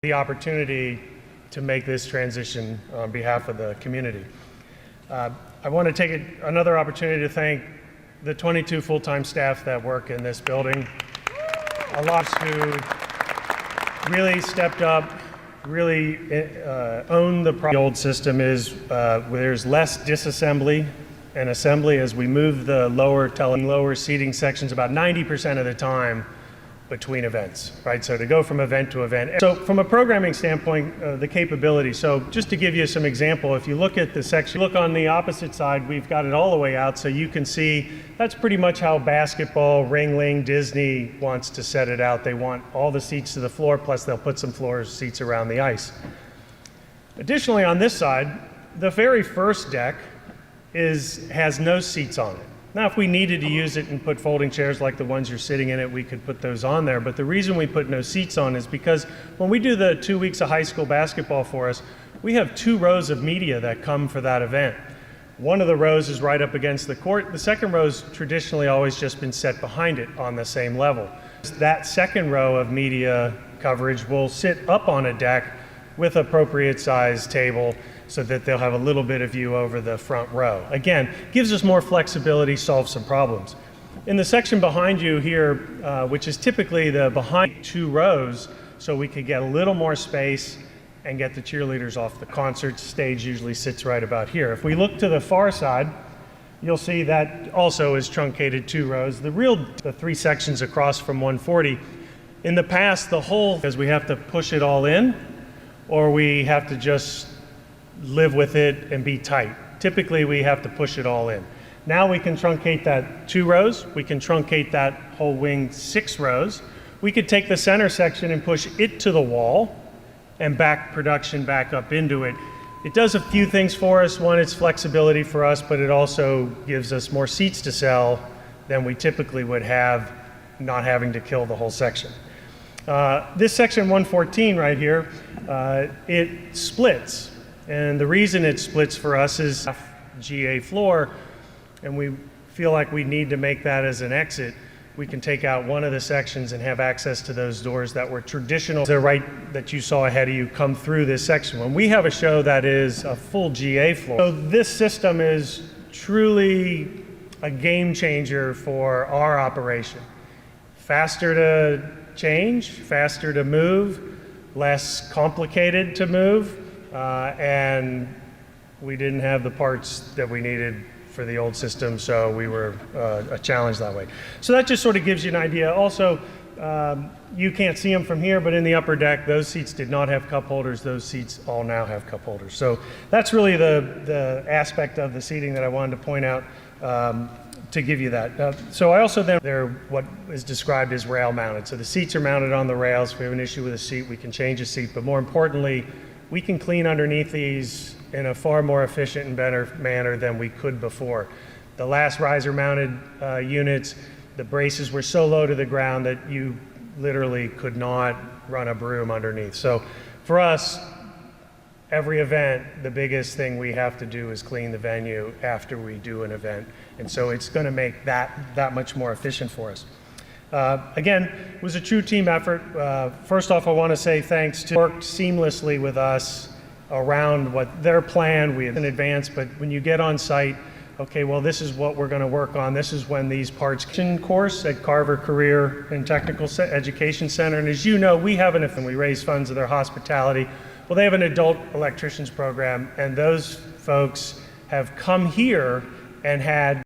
the opportunity to make this transition on behalf of the community. I want to take another opportunity to thank the 22 full-time staff that work in this building. A lot who really stepped up, really owned the old system is there's less disassembly and assembly as we move the lower seating sections about 90% of the time between events, right? So to go from event to event. So from a programming standpoint, the capability. So just to give you some example, if you look at the section, look on the opposite side, we've got it all the way out so you can see that's pretty much how basketball, Ringling, Disney wants to set it out. They want all the seats to the floor, plus they'll put some floor seats around the ice. Additionally, on this side, the very first deck has no seats on it. Now, if we needed to use it and put folding chairs like the ones you're sitting in it, we could put those on there. But the reason we put no seats on is because when we do the 2 weeks of high school basketball for us, we have 2 rows of media that come for that event. One of the rows is right up against the court. The second row's traditionally always just been set behind it on the same level. That second row of media coverage will sit up on a deck with appropriate size table so that they'll have a little bit of view over the front row. Again, gives us more flexibility, solves some problems. In the section behind you here, which is typically the behind 2 rows, so we could get a little more space and get the cheerleaders off. The concert stage usually sits right about here. If we look to the far side, you'll see that also is truncated 2 rows. The 3 sections across from 140. In the past, because we have to push it all in, or we have to just live with it and be tight. Typically, we have to push it all in. Now we can truncate that 2 rows. We can truncate that whole wing 6 rows. We could take the center section and push it to the wall and back production back up into it. It does a few things for us. One, it's flexibility for us, but it also gives us more seats to sell than we typically would have, not having to kill the whole section. This section 114 right here, it splits. And the reason it splits for us is GA floor, and we feel like we need to make that as an exit. We can take out one of the sections and have access to those doors that were traditional. The right that you saw ahead of you come through this section. When we have a show that is a full GA floor. So this system is truly a game changer for our operation. Faster to change, faster to move, less complicated to move. And we didn't have the parts that we needed for the old system, so we were a challenge that way. So that just sort of gives you an idea. Also, you can't see them from here, but in the upper deck, those seats did not have cup holders. Those seats all now have cup holders. So that's really the aspect of the seating that I wanted to point out to give you that. So I also they're what is described as rail mounted. So the seats are mounted on the rails. If we have an issue with a seat, we can change a seat, but more importantly, we can clean underneath these in a far more efficient and better manner than we could before. The last riser mounted units, the braces were so low to the ground that you literally could not run a broom underneath. So for us, every event, the biggest thing we have to do is clean the venue after we do an event. And so it's going to make that much more efficient for us. Again, it was a true team effort. First off, I want to say thanks to worked seamlessly with us around what their plan we had in advance, but when you get on site, okay, well, this is what we're going to work on. This is when these parts course at Carver Career and Technical Education Center. And as you know, we have and we raise funds of their hospitality. Well, they have an adult electricians program, and those folks have come here and had